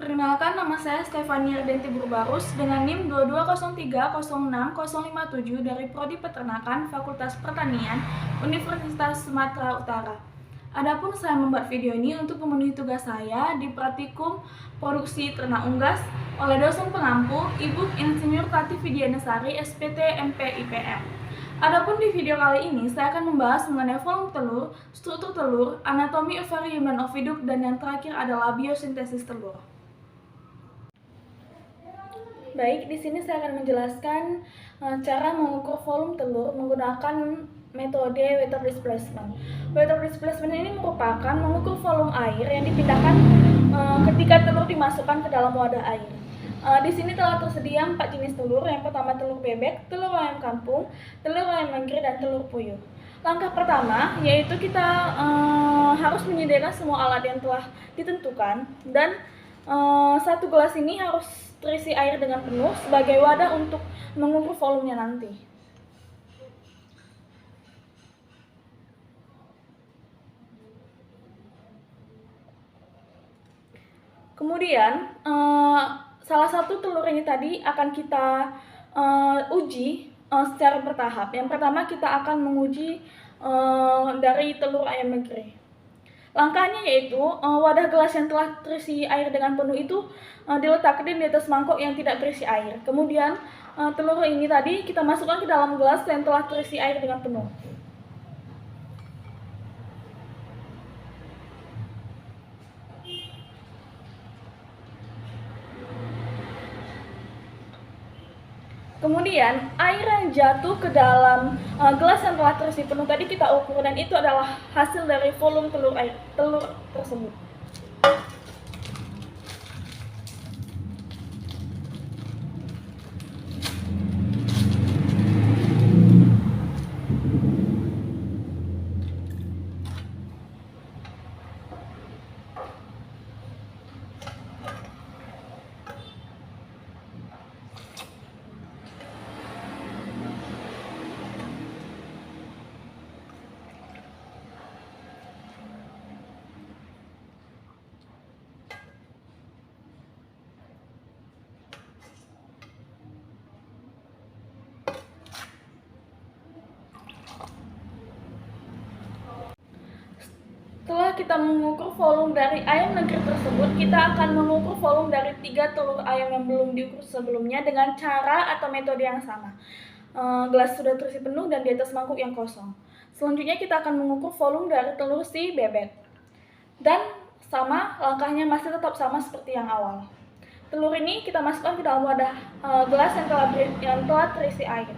Perkenalkan, nama saya Stefania Ardenti Burbarus dengan NIM 220306057 dari Prodi Peternakan Fakultas Pertanian Universitas Sumatera Utara. Adapun saya membuat video ini untuk memenuhi tugas saya di Praktikum Produksi Ternak Unggas oleh dosen pengampu Ibu Insinyur Tati Widianasari SPT MP IPM. Adapun di video kali ini saya akan membahas mengenai volume telur, struktur telur, anatomi ovarium dan oviduk, dan yang terakhir adalah biosintesis telur. Baik, di sini saya akan menjelaskan cara mengukur volume telur menggunakan metode water displacement. Water displacement ini merupakan mengukur volume air yang dipindahkan ketika telur dimasukkan ke dalam wadah air. Di sini telah tersedia 4 jenis telur. Yang pertama telur bebek, telur ayam kampung, telur ayam negeri, dan telur puyuh. Langkah pertama yaitu kita harus menyediakan semua alat yang telah ditentukan, dan satu gelas ini harus terisi air dengan penuh sebagai wadah untuk mengukur volumenya nanti. Kemudian salah satu telur ini tadi akan kita uji secara bertahap. Yang pertama kita akan menguji dari telur ayam negeri. Langkahnya yaitu wadah gelas yang telah terisi air dengan penuh itu diletakkan di atas mangkok yang tidak berisi air. Kemudian telur ini tadi kita masukkan ke dalam gelas yang telah terisi air dengan penuh. Kemudian air yang jatuh ke dalam gelas yang telah terisi penuh tadi kita ukur, dan itu adalah hasil dari volume telur tersebut. Setelah kita mengukur volume dari ayam negeri tersebut, kita akan mengukur volume dari 3 telur ayam yang belum diukur sebelumnya dengan cara atau metode yang sama. Gelas sudah terisi penuh dan di atas mangkuk yang kosong. Selanjutnya kita akan mengukur volume dari telur si bebek. Dan sama, langkahnya masih tetap sama seperti yang awal. Telur ini kita masukkan ke dalam wadah gelas yang telah terisi air.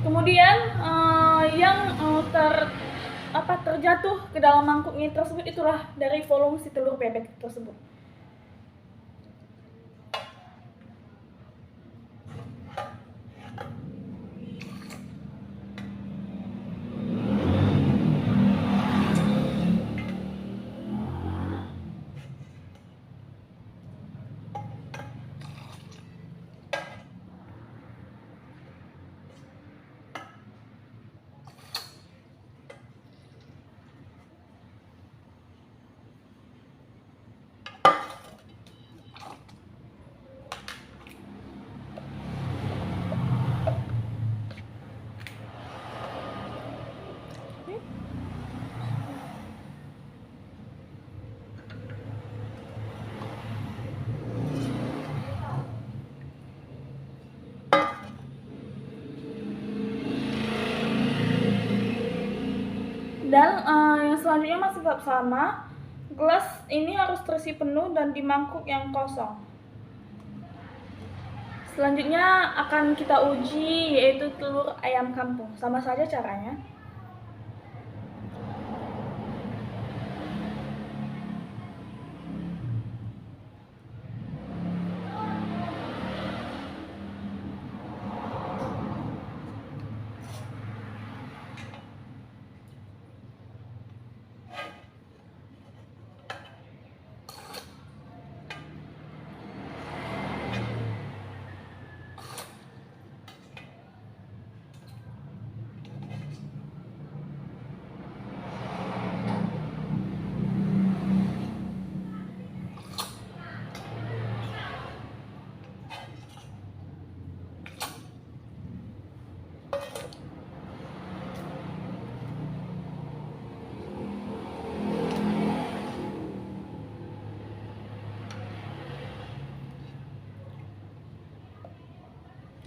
Kemudian yang terjatuh ke dalam mangkuknya tersebut itulah dari volume si telur bebek tersebut. Dan yang selanjutnya masih tetap sama, gelas ini harus terisi penuh dan di mangkuk yang kosong. Selanjutnya akan kita uji yaitu telur ayam kampung. Sama saja caranya.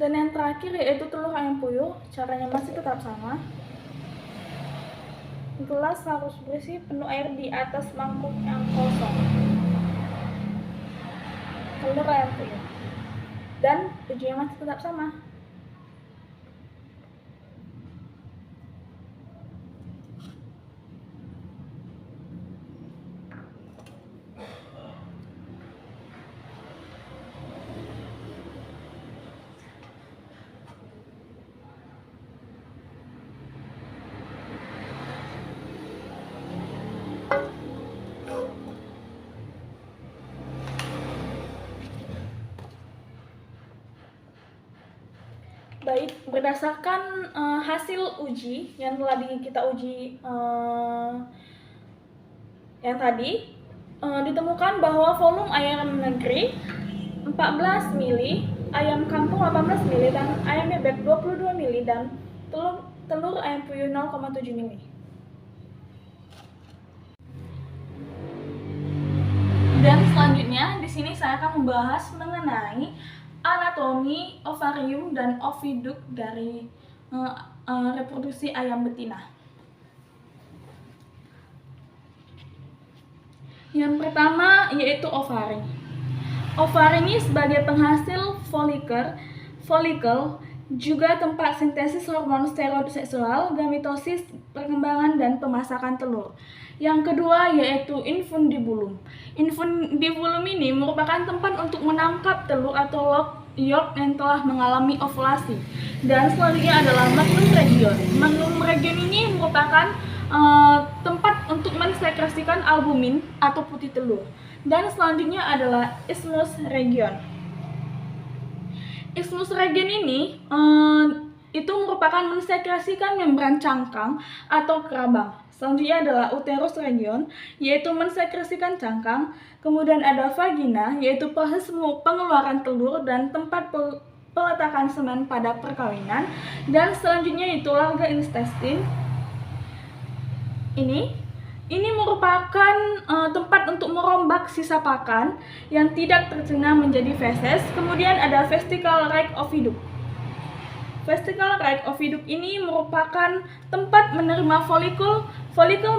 Dan yang terakhir yaitu telur ayam puyuh. Caranya masih tetap sama. Gelas harus berisi penuh air di atas mangkuk yang kosong. Telur ayam puyuh. Dan ujinya masih tetap sama. Baik, berdasarkan hasil uji yang telah kita uji yang tadi, ditemukan bahwa volume ayam negeri 14 mili, ayam kampung 18 mili, dan ayam bebek 22 mili, dan telur ayam puyuh 0,7 mili. Dan selanjutnya di sini saya akan membahas mengenai anatomi ovarium dan oviduk dari reproduksi ayam betina. Yang pertama yaitu ovari. Ovari ini sebagai penghasil folikel, juga tempat sintesis hormon steroid seksual, gametosis, perkembangan dan pemasakan telur. Yang kedua yaitu infundibulum. Infundibulum ini merupakan tempat untuk menangkap telur atau yolk yang telah mengalami ovulasi. Dan selanjutnya adalah magnum region. Magnum region ini merupakan tempat untuk mensekresikan albumin atau putih telur. Dan selanjutnya adalah isthmus region. Isthmus region ini itu merupakan mensekresikan membran cangkang atau kerabang. Selanjutnya adalah uterus region, yaitu mensekresikan cangkang. Kemudian ada vagina, yaitu proses pengeluaran telur dan tempat peletakan semen pada perkawinan. Dan selanjutnya itu larga intestine. Ini merupakan tempat untuk merombak sisa pakan yang tidak tercerna menjadi feses. Kemudian ada vesicle rack oviduk. Vesicle rack oviduk ini merupakan tempat menerima folikel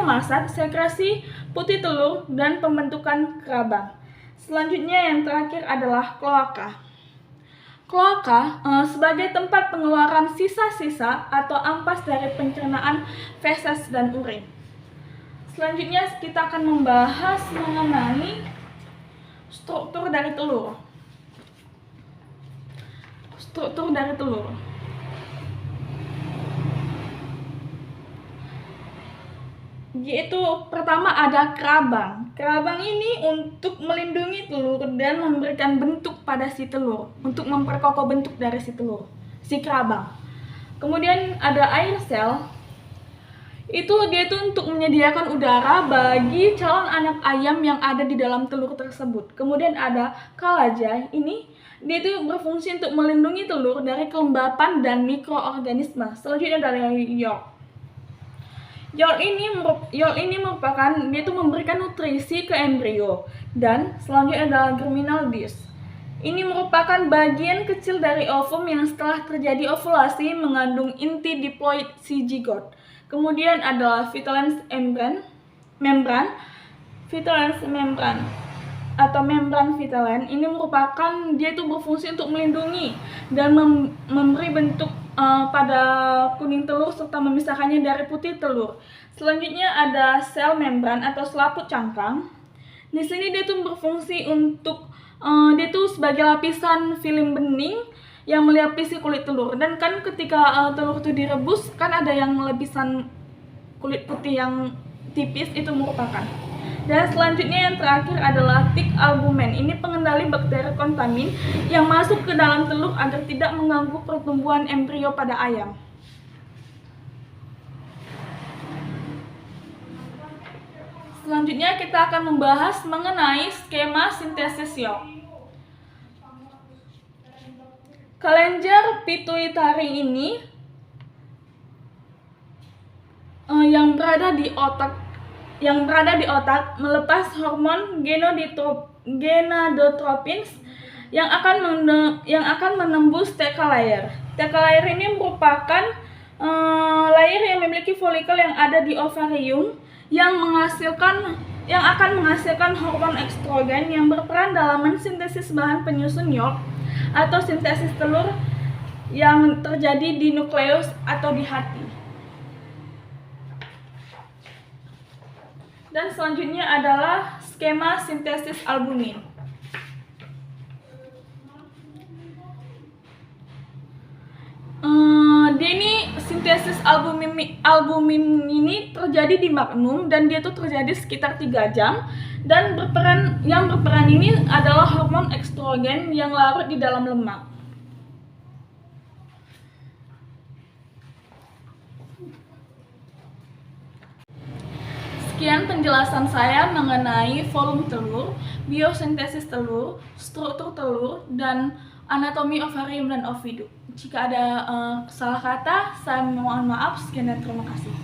masak, sekresi putih telur, dan pembentukan kerabang. Selanjutnya yang terakhir adalah kloaka. Kloaka sebagai tempat pengeluaran sisa-sisa atau ampas dari pencernaan feses dan urin. Selanjutnya kita akan membahas mengenai struktur dari telur. Yaitu pertama ada kerabang. Kerabang ini untuk melindungi telur dan memberikan bentuk pada si telur, untuk memperkokoh bentuk dari si kerabang. Kemudian ada air sel. Dia itu untuk menyediakan udara bagi calon anak ayam yang ada di dalam telur tersebut. Kemudian ada kalaja. Dia itu berfungsi untuk melindungi telur dari kelembapan dan mikroorganisme. Selanjutnya ada yolk. Yolk ini merupakan, dia itu memberikan nutrisi ke embrio. Dan selanjutnya adalah germinal disc. Ini merupakan bagian kecil dari ovum yang setelah terjadi ovulasi mengandung inti diploid si zigot. Kemudian adalah Vitellens membran atau membran vitellen. Ini merupakan, dia itu berfungsi untuk melindungi dan memberi bentuk pada kuning telur serta memisahkannya dari putih telur. Selanjutnya ada sel membran atau selaput cangkang. Di sini dia itu berfungsi untuk dia itu sebagai lapisan film bening yang melapisi kulit telur. Dan kan ketika telur itu direbus kan ada yang lapisan kulit putih yang tipis, itu merupakan. Dan selanjutnya yang terakhir adalah tick albumen. Ini pengendali bakteri kontamin yang masuk ke dalam telur agar tidak mengganggu pertumbuhan embrio pada ayam. Selanjutnya kita akan membahas mengenai skema sintesis yolk. Kelenjar pituitari ini yang berada di otak melepas hormon gonadotropins yang akan menembus TK layer. TK layer ini merupakan layer yang memiliki folikel yang ada di ovarium yang akan menghasilkan hormon estrogen yang berperan dalam mensintesis bahan penyusun yolk atau sintesis telur yang terjadi di nukleus atau di hati. Dan selanjutnya adalah skema sintesis albumin. Sintesis albumin ini terjadi di magnum dan dia tuh terjadi sekitar 3 jam dan yang berperan ini adalah hormon estrogen yang larut di dalam lemak. Sekian penjelasan saya mengenai volume telur, biosintesis telur, struktur telur, dan anatomi ovarium dan ovidum. Jika ada salah kata, saya mohon maaf. Sekian dan terima kasih.